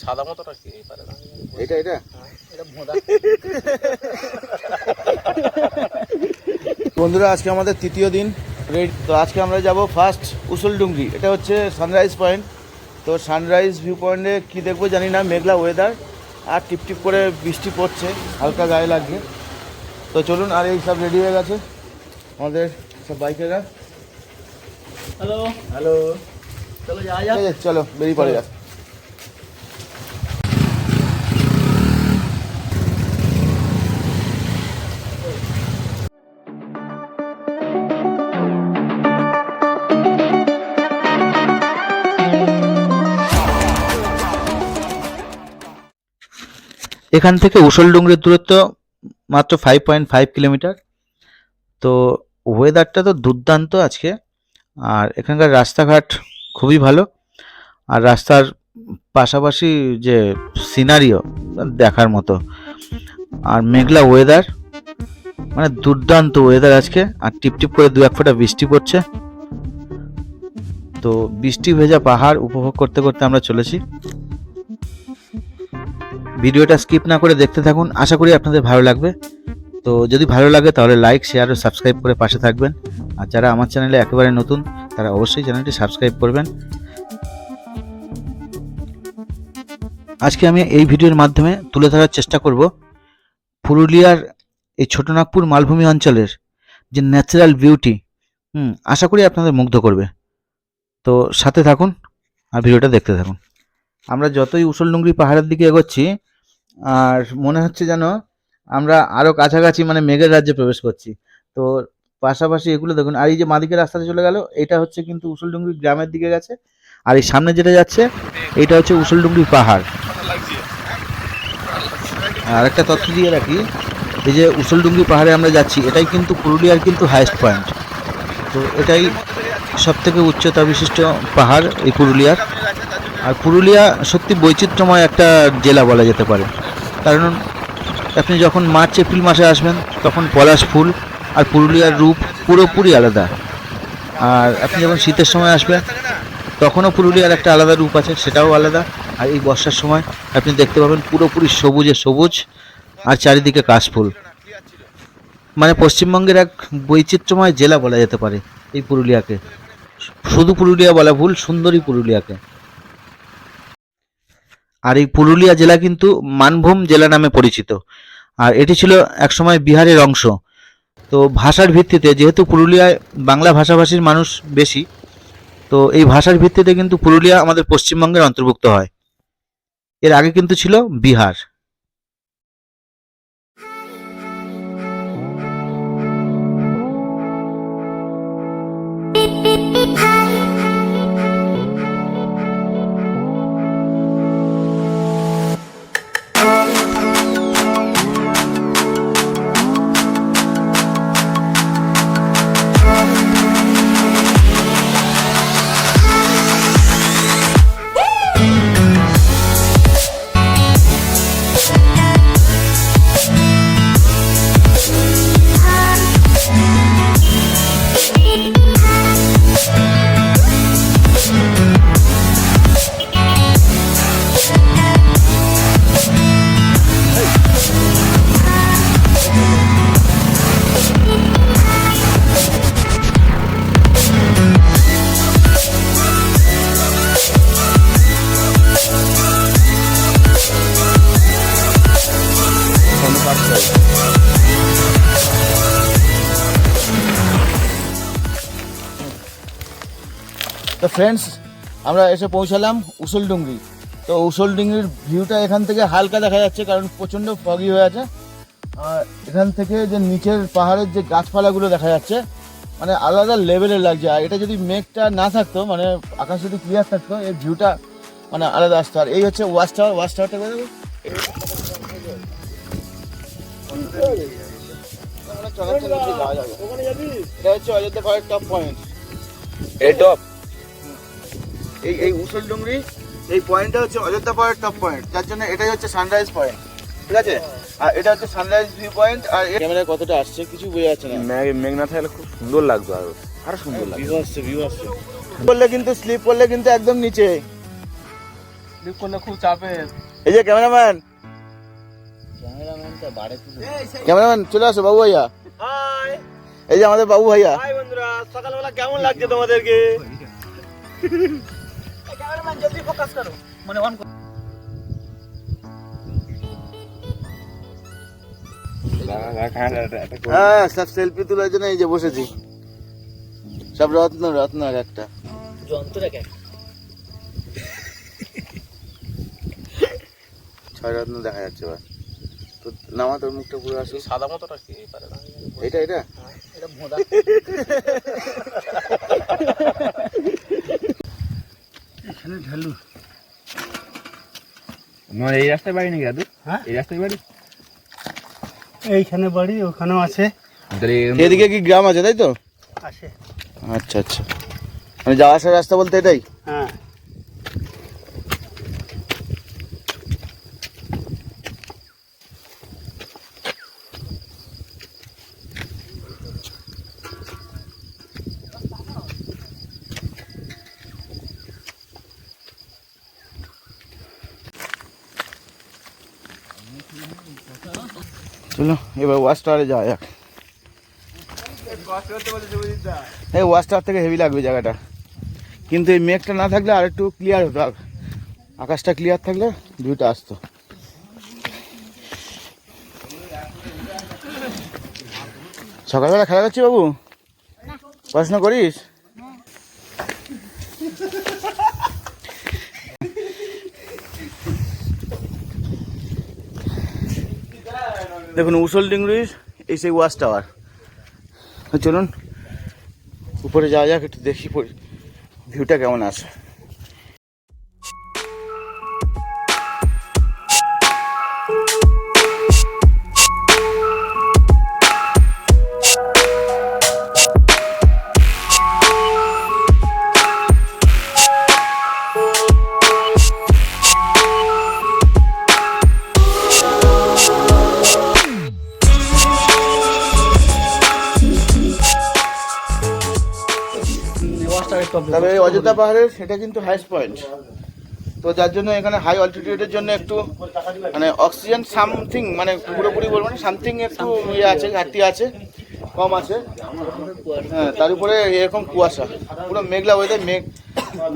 সাদা মতোটা কি পারে না এটা এটা এটা ভোঁদা। বন্ধুরা আজকে আমাদের তৃতীয় দিন রেড। তো আজকে আমরা যাব ফার্স্ট উসুলডুঙ্গরি। এটা হচ্ছে সানরাইজ পয়েন্ট। তো সানরাইজ ভিউ পয়েন্টে কী দেখবো জানি না, মেঘলা ওয়েদার আর টিপটিপ করে বৃষ্টি পড়ছে, হালকা গায়ে লাগবে। তো চলুন, আর এই সব রেডি হয়ে গেছে আমাদের সব বাইকেরা। হ্যালো হ্যালো, চলো যাওয়া যাক। চলো বেরিয়ে পড়ে যাক। এখান থেকে উসুলডুঙ্গরির দূরত্ব মাত্র 5.5 কিলোমিটার। তো ওয়েদারটা তো দুর্দান্ত আজকে, আর এখানকার রাস্তাঘাট খুবই ভালো, আর রাস্তার পাশাপাশি যে সিনারিও দেখার মতো, আর মেঘলা ওয়েদার, মানে দুর্দান্ত ওয়েদার আজকে। আর টিপটিপ করে 2-1 ফোঁটা বৃষ্টি পড়ছে। তো বৃষ্টি ভেজা পাহাড় উপভোগ করতে করতে আমরা চলেছি। ভিডিওটা স্কিপ না করে দেখতে থাকুন, আশা করি আপনাদের ভালো লাগবে। তো যদি ভালো লাগে তাহলে লাইক, শেয়ার ও সাবস্ক্রাইব করে পাশে থাকবেন। আর যারা আমার চ্যানেলে একেবারে নতুন তারা অবশ্যই চ্যানেলটি সাবস্ক্রাইব করবেন। আজকে আমি এই ভিডিওর মাধ্যমে তুলে ধরার চেষ্টা করব পুরুলিয়ার এই ছোটনাগপুর মালভূমি অঞ্চলের যে ন্যাচারাল বিউটি। আশা করি আপনাদের মুগ্ধ করবে। তো সাথে থাকুন আর ভিডিওটা দেখতে থাকুন। আমরা যতই উসুলডুঙ্গরি পাহাড়ের দিকে এগোচ্ছি, আর মনে হচ্ছে যেন আমরা আরও কাছাকাছি, মানে মেঘের রাজ্যে প্রবেশ করছি। তো পাশাপাশি এগুলো দেখুন, আর এই যে মাদিকের রাস্তাতে চলে গেল, এটা হচ্ছে কিন্তু উসুলডুঙ্গরি গ্রামের দিকে গেছে। আর এই সামনে যেটা যাচ্ছে এটা হচ্ছে উসুলডুঙ্গরি পাহাড়। আর একটা তথ্য দিয়ে রাখি, এই যে উসুলডুঙ্গরি পাহাড়ে আমরা যাচ্ছি, এটাই কিন্তু পুরুলিয়ার কিন্তু হাইয়েস্ট পয়েন্ট। তো এটাই সবথেকে উচ্চতা বিশিষ্ট পাহাড় এই পুরুলিয়ার। আর পুরুলিয়া সত্যি বৈচিত্র্যময় একটা জেলা বলা যেতে পারে, কারণ আপনি যখন মার্চ এপ্রিল মাসে আসবেন তখন পলাশ ফুল আর পুরুলিয়ার রূপ পুরোপুরি আলাদা। আর আপনি যখন শীতের সময় আসবেন তখনও পুরুলিয়ার একটা আলাদা রূপ আছে, সেটাও আলাদা। আর এই বর্ষার সময় আপনি দেখতে পাবেন পুরোপুরি সবুজে সবুজ আর চারিদিকে কাশফুল। মানে পশ্চিমবঙ্গের এক বৈচিত্র্যময় জেলা বলা যেতে পারে এই পুরুলিয়াকে। শুধু পুরুলিয়া বলা ভুল, সুন্দরী পুরুলিয়াকে। আর এই পুরুলিয়া জেলা কিন্তু মানভূম জেলা নামে পরিচিত। আর এটি ছিল একসময় বিহারের অংশ। তো ভাষার ভিত্তিতে, যেহেতু পুরুলিয়ায় বাংলা ভাষাভাষীর মানুষ বেশি, তো এই ভাষার ভিত্তিতে কিন্তু পুরুলিয়া আমাদের পশ্চিমবঙ্গের অন্তর্ভুক্ত হয়। এর আগে কিন্তু ছিল বিহার। তো ফ্রেন্ডস, আমরা এসে পৌঁছালাম উসুলডুঙ্গরি। তো উসুলডুঙ্গরির ভিউটা এখান থেকে হালকা দেখা যাচ্ছে, কারণ প্রচণ্ড ফগি হয়ে আছে। আর এখান থেকে যে নিচের পাহাড়ের যে গাছপালাগুলো দেখা যাচ্ছে, মানে আলাদা লেভেলের লাগছে। আর এটা যদি মেঘটা না থাকতো, মানে আকাশ যদি ক্লিয়ার থাকতো, এই ভিউটা মানে আলাদা আসতো। আর এই হচ্ছে ওয়াচ টাওয়ার। ওয়াচ টাওয়ারটা করে দেবো। এটা হচ্ছে অযোধ্যা পাহাড়ের টপ পয়েন্ট। এই টপ এই উসুলডুঙ্গরি এই পয়েন্টটা হচ্ছে অযোধ্যা পাহাড়ের টপ পয়েন্ট, যার জন্য এটাই হচ্ছে সানরাইজ পয়েন্ট। ঠিক আছে, আর এটা হচ্ছে সানরাইজ ভিউ পয়েন্ট। আর ক্যামেরায় কতটা আসছে কিছু বোঝা যাচ্ছে না। মেঘ না থাকলে খুব সুন্দর লাগতো, আরো সুন্দর লাগতো। ভিউ আসছে। করলে কিন্তু স্লিপ করলে কিন্তু একদম নিচে। লিফট করলে খুব চাপের। এই যে ক্যামেরাম্যান চলে আসো বাবু ভাইয়া। হাই, এই যে আমাদের বাবু ভাইয়া। হাই বন্ধুরা, সকালবেলা কেমন লাগছে তোমাদেরকে? ক্যামেরাম্যান জলদি ফোকাস করো, মানে অন করো। হ্যাঁ, সব সেলফি তোলার জন্য এই যে বসেছি। সব রত্ন রত্ন এক একটা যন্ত্র এক একটা 6 রত্ন দেখা যাচ্ছে। এবার তো নামা, তোর মুখটা পুরো আসে। সাদা মতোটা কি পারে না, এটা এটা এটা ভোঁদা। এখানে ঢালু আমার এই রাস্তায় বাড়ি নাকি দাদু? হ্যাঁ, এই রাস্তায় বাড়ি। এইখানে বাড়ি, ওখানেও আছে। এদিকে কি গ্রাম আছে তাই তো? আছে। আচ্ছা আচ্ছা, মানে যাওয়া আসার রাস্তা বলতে এটাই? হ্যাঁ। চলো এবার ওয়াচ টাওয়ারে যাওয়া যাক। এই ওয়াচ টাওয়ার থেকে হেভি লাগবে জায়গাটা, কিন্তু এই মেঘটা না থাকলে আর একটু ক্লিয়ার হতো। আকাশটা ক্লিয়ার থাকলে ভিউটা আসতো। সকালবেলা খেলা করছি বাবু? পড়াশোনা করিস? দেখুন উসল ডিংরির এই সেই ওয়াচ টাওয়ার। চলুন উপরে যাওয়া যাক, একটু দেখি ভিউটা কেমন আছে। তবে অযোধ্যা পাহাড়ের সেটা কিন্তু হাইস্ট পয়েন্ট, তো যার জন্য এখানে হাই অল্টিটিউডের জন্য একটু মানে অক্সিজেন সামথিং, মানে পুরোপুরি বলবো না, সামথিং একটু ইয়ে আছে, ঘাটতি আছে, কম আছে। হ্যাঁ, তার উপরে এরকম কুয়াশা, পুরো মেঘলা ওয়েদার,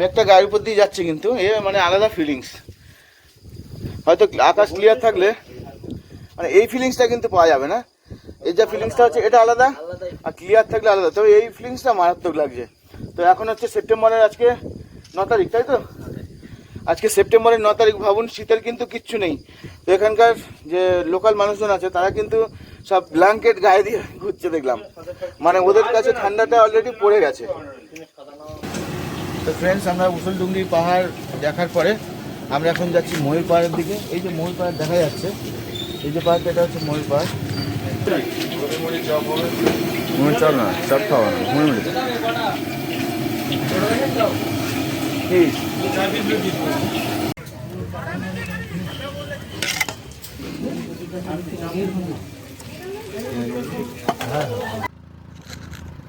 মেঘটা গায়ের উপর দিয়ে যাচ্ছে, কিন্তু এ মানে আলাদা ফিলিংস। হয়তো আকাশ ক্লিয়ার থাকলে মানে এই ফিলিংসটা কিন্তু পাওয়া যাবে না। এই যা ফিলিংসটা হচ্ছে এটা আলাদা, আর ক্লিয়ার থাকলে আলাদা। তবে এই ফিলিংসটা মারাত্মক লাগছে। তো এখন হচ্ছে সেপ্টেম্বরের আজকে 9 তারিখ, তাই তো? আজকে সেপ্টেম্বরের 9 তারিখ। ভাবুন, শীতের কিন্তু কিচ্ছু নেই। তো এখানকার যে লোকাল মানুষজন আছে তারা কিন্তু সব ব্ল্যাঙ্কেট গায়ে দিয়ে ঘুরছে দেখলাম, মানে ওদের কাছে ঠান্ডাটা অলরেডি পড়ে গেছে। তো ফ্রেন্ডস, আমরা উসলডুংরি পাহাড় দেখার পরে আমরা এখন যাচ্ছি ময়ূর পাহাড়ের দিকে। এই যে ময়ূর পাহাড় দেখা যাচ্ছে, এই যে পাহাড়টা, এটা হচ্ছে ময়ূর পাহাড়। চল না, সব খাওয়া না, ময়ূর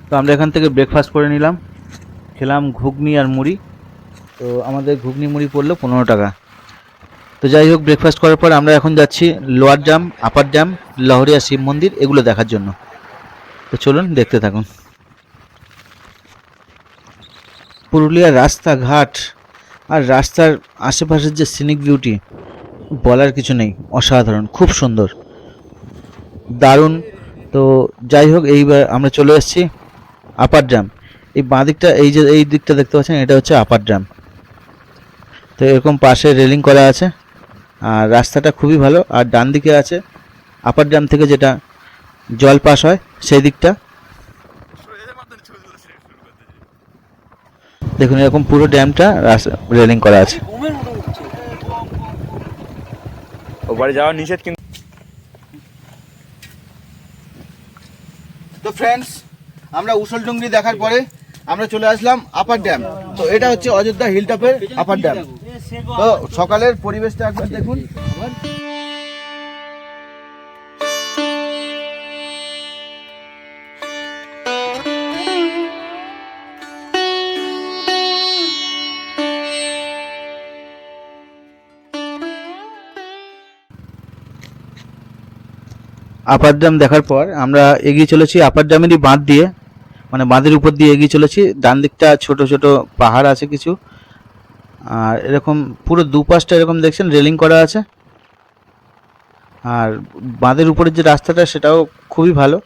তো আমরা এখান থেকে ব্রেকফাস্ট করে নিলাম, খেলাম ঘুগনি আর মুড়ি। তো আমাদের ঘুগনি মুড়ি পড়লো 15 টাকা। তো যাই হোক, ব্রেকফাস্ট করার পর আমরা এখন যাচ্ছি lower dam, upper dam, Lahariya Shiv মন্দির, এগুলো দেখার জন্য। তো চলুন দেখতে থাকুন। পুরুলিয়ার রাস্তাঘাট আর রাস্তার আশেপাশের যে সিনিক বিউটি বলার কিছু নেই, অসাধারণ, খুব সুন্দর, দারুণ। তো যাই হোক, এইবার আমরা চলে এসেছি আপার ড্যাম। এই বাঁ দিকটা, এই যে এই দিকটা দেখতে পাচ্ছেন, এটা হচ্ছে আপার ড্যাম। তো এরকম পাশে রেলিং করা আছে, আর রাস্তাটা খুবই ভালো। আর ডান দিকে আছে আপার ড্যাম থেকে যেটা জল পাস হয় সেই দিকটা। দেখুন এরকম পুরো ড্যামটা রেলিং করা আছে। ওপারে যাওয়া নিষেধ কিন্তু। তো ফ্রেন্ডস, আমরা উসলডুংরি দেখার পরে আমরা চলে আসলাম আপার ড্যাম। তো এটা হচ্ছে অযোধ্যা হিলটপের আপার ড্যাম। তো সকালের পরিবেশটা একবার দেখুন। আপার ড্যাম দেখার পর আমরা এগিয়ে চলেছি আপার ড্যামেরই বাঁধ দিয়ে, মানে বাঁধের উপর দিয়ে এগিয়ে চলেছি। ডান দিকটা ছোট ছোট পাহাড় আছে কিছু, আর এরকম পুরো দুপাশটা এরকম দেখছেন রেলিং করা আছে। আর বাঁধের উপরের যে রাস্তাটা সেটাও খুবই ভালো।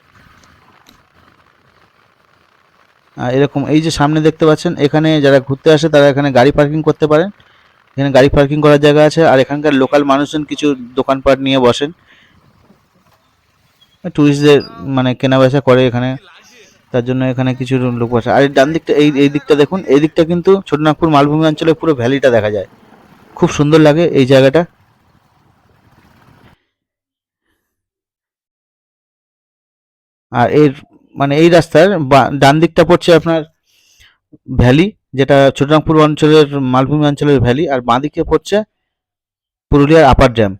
আর এরকম এই যে সামনে দেখতে পাচ্ছেন, এখানে যারা ঘুরতে আসে তারা এখানে গাড়ি পার্কিং করতে পারেন। এখানে গাড়ি পার্কিং করার জায়গা আছে। আর এখানকার লোকাল মানুষজন কিছু দোকানপাট নিয়ে বসেন, টুরিস্টদের মানে কেনা বেচা করে এখানে, তার জন্য এখানে কিছু লোক বসে। আর ডান দিকটা এই দিকটা দেখুন, এই দিকটা কিন্তু ছোটনাগপুর মালভূমি অঞ্চলে পুরো ভ্যালিটা দেখা যায়, খুব সুন্দর লাগে এই জায়গাটা। আর এর মানে এই রাস্তার ডান দিকটা পড়ছে আপনার ভ্যালি, যেটা ছোটনাগপুর অঞ্চলের মালভূমি অঞ্চলের ভ্যালি, আর বাঁ দিকে পড়ছে পুরুলিয়ার আপার ড্যাম।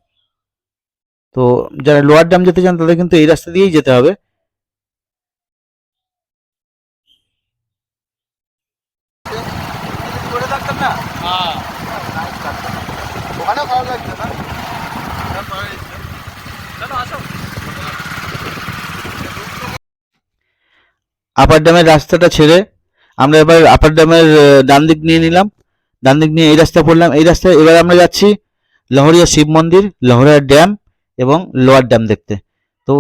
তো যারা লোয়ার ড্যাম যেতে চান তাদের কিন্তু এই রাস্তা দিয়েই যেতে হবে। আপার ড্যামের রাস্তাটা ছেড়ে আমরা এবার আপার ড্যামের ডান দিক নিয়ে নিলাম। ডান দিক নিয়ে এই রাস্তা পড়লাম। এই রাস্তায় এবার আমরা যাচ্ছি লহরিয়া শিব মন্দির, লহরিয়া ড্যাম এবং লোয়ার ড্যাম দেখতে। তো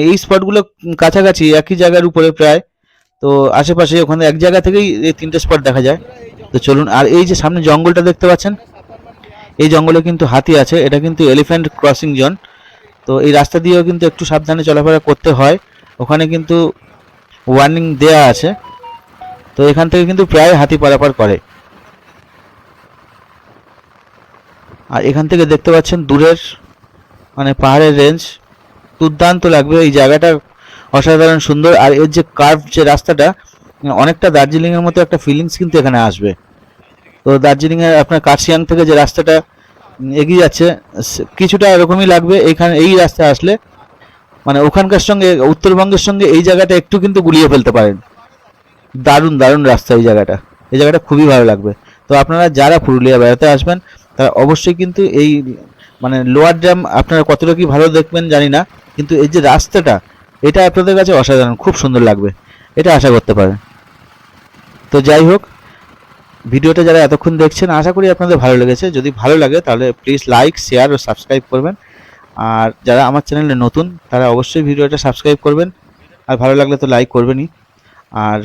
এই স্পটগুলো কাছাকাছি একই জায়গার উপরে প্রায়, তো আশেপাশে ওখানে এক জায়গা থেকেই এই তিনটে স্পট দেখা যায়। তো চলুন। আর এই যে সামনে জঙ্গলটা দেখতে পাচ্ছেন, এই জঙ্গলে কিন্তু হাতি আছে, এটা কিন্তু এলিফ্যান্ট ক্রসিং জোন। তো এই রাস্তা দিয়েও কিন্তু একটু সাবধানে চলাফেরা করতে হয়, ওখানে কিন্তু ওয়ার্নিং দেয়া আছে। তো এখান থেকে কিন্তু প্রায় হাতি পারাপার করে। আর এখান থেকে দেখতে পাচ্ছেন দূরের মানে পাহাড়ের রেঞ্জ, দুর্দান্ত লাগবে এই জায়গাটা, অসাধারণ সুন্দর। আর এর যে কার্ভ যে রাস্তাটা, অনেকটা দার্জিলিংয়ের মতো একটা ফিলিংস কিন্তু এখানে আসবে। তো দার্জিলিংয়ের আপনার কার্শিয়াং থেকে যে রাস্তাটা এগিয়ে যাচ্ছে কিছুটা এরকমই লাগবে এখানে এই রাস্তায় আসলে। মানে ওখানকার সঙ্গে উত্তরবঙ্গের সঙ্গে এই জায়গাটা একটু কিন্তু গুলিয়ে ফেলতে পারেন। দারুণ দারুণ রাস্তা এই জায়গাটা খুবই ভালো লাগবে। তো আপনারা যারা পুরুলিয়া বেড়াতে আসবেন তারা অবশ্যই কিন্তু এই মানে লোয়ার ড্যাম আপনারা কতটা কি ভালো দেখবেন জানি না, কিন্তু এই যে রাস্তাটা এটা আপনাদের কাছে অসাধারণ, খুব সুন্দর লাগবে, এটা আশা করতে পারেন। তো যাই হোক, ভিডিওটা যারা এতক্ষণ দেখছেন আশা করি আপনাদের ভালো লেগেছে। যদি ভালো লাগে তাহলে প্লিজ লাইক, শেয়ার ও সাবস্ক্রাইব করবেন। আর যারা আমার চ্যানেলে নতুন তারা অবশ্যই ভিডিওটা সাবস্ক্রাইব করবেন, আর ভালো লাগলে তো লাইক করবেনই। আর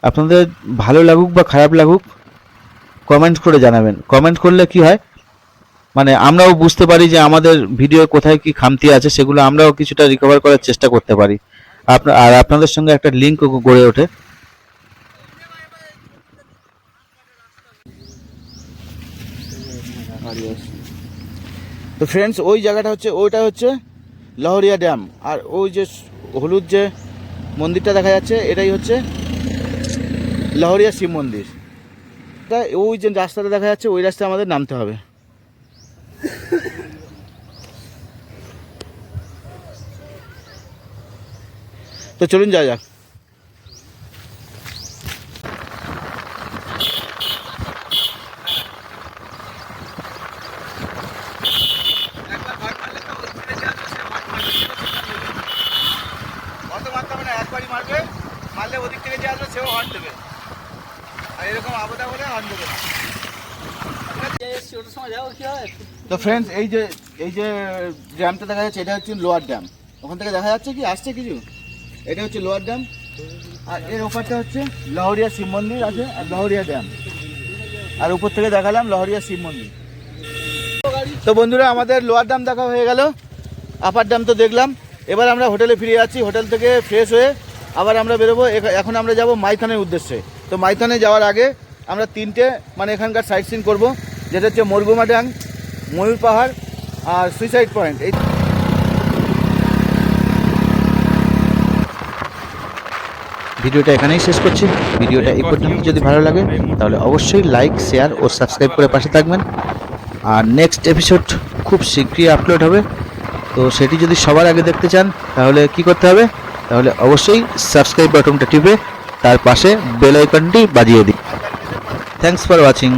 আপনাদের ভালো লাগুক বা খারাপ লাগুক কমেন্ট করে জানাবেন। কমেন্ট করলে কি হয়, মানে আমরাও বুঝতে পারি যে আমাদের ভিডিও কোথায় কি খামতি আছে, সেগুলো আমরাও কিছুটা রিকভার করার চেষ্টা করতে পারি। আর আপনাদের সঙ্গে একটা লিঙ্ক গড়ে ওঠে। তো ফ্রেন্ডস, ওই জায়গাটা হচ্ছে, ওইটা হচ্ছে লহরিয়া ড্যাম। আর ওই যে হলুদ যে মন্দিরটা দেখা যাচ্ছে এটাই হচ্ছে লহরিয়া শিব মন্দির। তাই ওই যে রাস্তাটা দেখা যাচ্ছে ওই রাস্তায় আমাদের নামতে হবে। তো চলুন যাওয়া যাক। একবারই মারবে, মারলে ওদিক থেকে যে আসবে সেও হর্ন দেবে, আর এরকম আবদা বলে হর্ন দেবে না। তো ফ্রেন্ডস, এই যে ড্যামটা দেখা যাচ্ছে এটা হচ্ছে লোয়ার ড্যাম। ওখান থেকে দেখা যাচ্ছে কি আসছে কিছু, এটা হচ্ছে লোয়ার ড্যাম। আর এর ওপারটা হচ্ছে লহরিয়া শিব মন্দির আছে আর লহরিয়া ড্যাম। আর উপর থেকে দেখালাম লহরিয়া শিব মন্দির। তো বন্ধুরা, আমাদের লোয়ার ড্যাম দেখা হয়ে গেল, আপার ড্যাম তো দেখলাম। এবার আমরা হোটেলে ফিরে যাচ্ছি। হোটেল থেকে ফ্রেশ হয়ে আবার আমরা বেরোবো। এখন আমরা যাব মাইথনের উদ্দেশ্যে। তো মাইথনে যাওয়ার আগে আমরা তিনটে মানে এখানকার সাইট সিন করবো, যেটা হচ্ছে মরগুমা ড্যাম, ময়ূর পাহাড় আর সুইসাইড পয়েন্ট। এই ভিডিওটা এখানেই শেষ করছি। ভিডিওটা এই পর্যন্ত যদি ভালো লাগে তাহলে অবশ্যই লাইক, শেয়ার ও সাবস্ক্রাইব করে পাশে থাকবেন। আর নেক্সট এপিসোড খুব শীঘ্রই আপলোড হবে। তো সেটি যদি সবার আগে দেখতে চান তাহলে কি করতে হবে, তাহলে অবশ্যই সাবস্ক্রাইব বাটনটা টিপে তার পাশে বেল আইকনটি বাজিয়ে দিন। Thanks for watching.